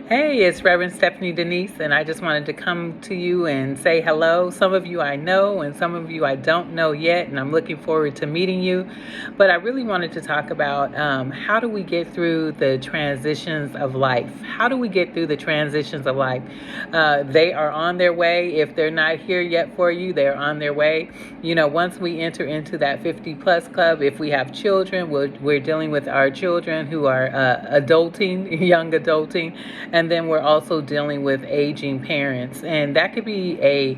Hey, it's Reverend Stephanie Denise, and I just wanted to come to you and say hello. Some of you I know, and some of you I don't know yet, and I'm looking forward to meeting you. But I really wanted to talk about how do we get through the transitions of life? How do we get through the transitions of life? They are on their way. If they're not here yet for you, they're on their way. You know, once we enter into that 50 plus club, if we have children, we're dealing with our children who are adulting, young adulting. And then we're also dealing with aging parents. And that could be a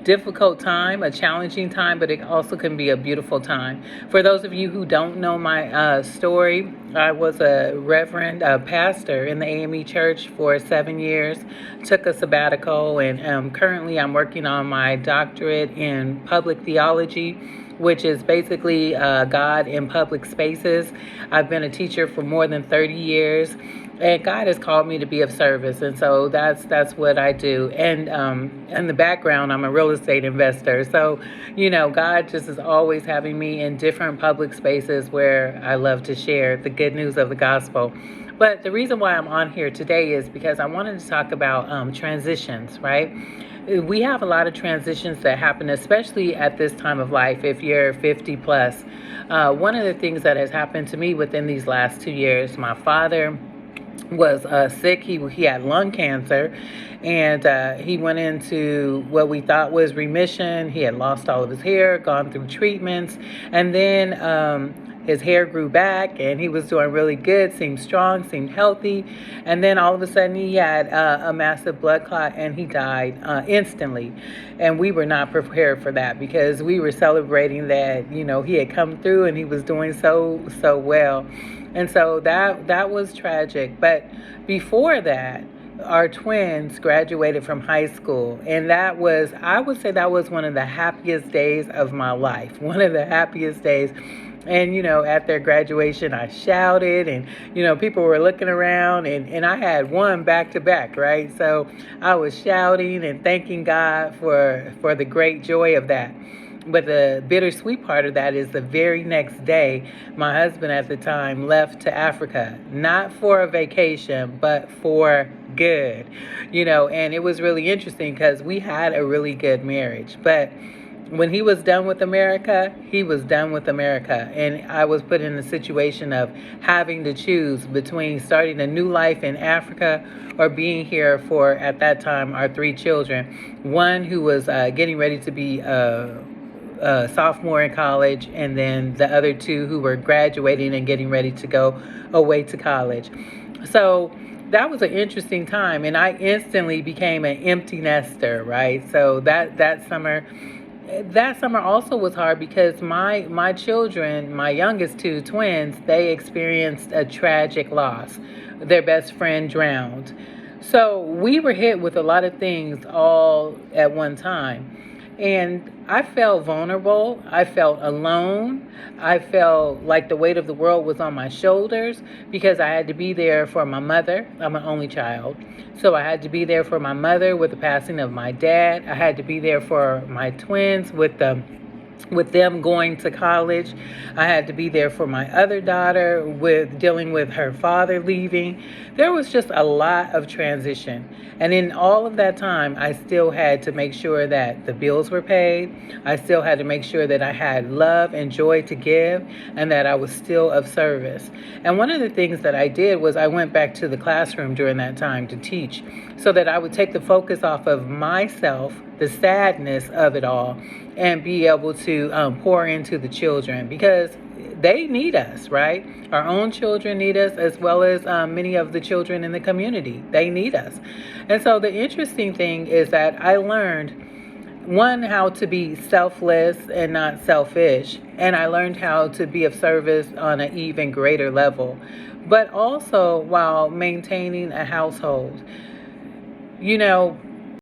difficult time, a challenging time, but it also can be a beautiful time. For those of you who don't know my story, I was a reverend, pastor in the AME church for 7 years, took a sabbatical, and currently I'm working on my doctorate in public theology, which is basically God in public spaces. I've been a teacher for more than 30 years. And God has called me to be of service, and so that's what I do. And in the background, I'm a real estate investor. So, you know, God just is always having me in different public spaces where I love to share the good news of the gospel. But the reason why I'm on here today is because I wanted to talk about transitions, right? We have a lot of transitions that happen, especially at this time of life, if you're 50 plus. One of the things that has happened to me within these last 2 years, my father was sick. He had lung cancer, and he went into what we thought was remission. He had lost all of his hair, gone through treatments, and then his hair grew back, and he was doing really good, seemed strong, seemed healthy. And then all of a sudden he had a massive blood clot, and he died instantly. And we were not prepared for that because we were celebrating that, you know, he had come through and he was doing so well. And so that was tragic. But before that, our twins graduated from high school, and I would say that was one of the happiest days of my life. One of the happiest days. And, you know, at their graduation, I shouted, and, you know, people were looking around, and I had one back to back, right? So I was shouting and thanking God for the great joy of that. But the bittersweet part of that is the very next day, my husband at the time left to Africa, not for a vacation, but for good, you know, and it was really interesting because we had a really good marriage. But when he was done with America, he was done with America. And I was put in a situation of having to choose between starting a new life in Africa or being here for, at that time, our 3 children. One who was getting ready to be sophomore in college, and then the other 2 who were graduating and getting ready to go away to college. So that was an interesting time, and I instantly became an empty nester, right? So that summer also was hard because my children, my youngest 2 twins, they experienced a tragic loss. Their best friend drowned. So we were hit with a lot of things all at one time. And I felt vulnerable. I felt alone. I felt like the weight of the world was on my shoulders because I had to be there for my mother. I'm an only child. So I had to be there for my mother with the passing of my dad. I had to be there for my twins with them going to college. I had to be there for my other daughter with dealing with her father leaving. There was just a lot of transition. And in all of that time, I still had to make sure that the bills were paid. I still had to make sure that I had love and joy to give and that I was still of service. And one of the things that I did was I went back to the classroom during that time to teach so that I would take the focus off of myself, the sadness of it all, and be able to pour into the children because they need us, right? Our own children need us as well as many of the children in the community. They need us. And so the interesting thing is that I learned, one, how to be selfless and not selfish. And I learned how to be of service on an even greater level, but also while maintaining a household. You know,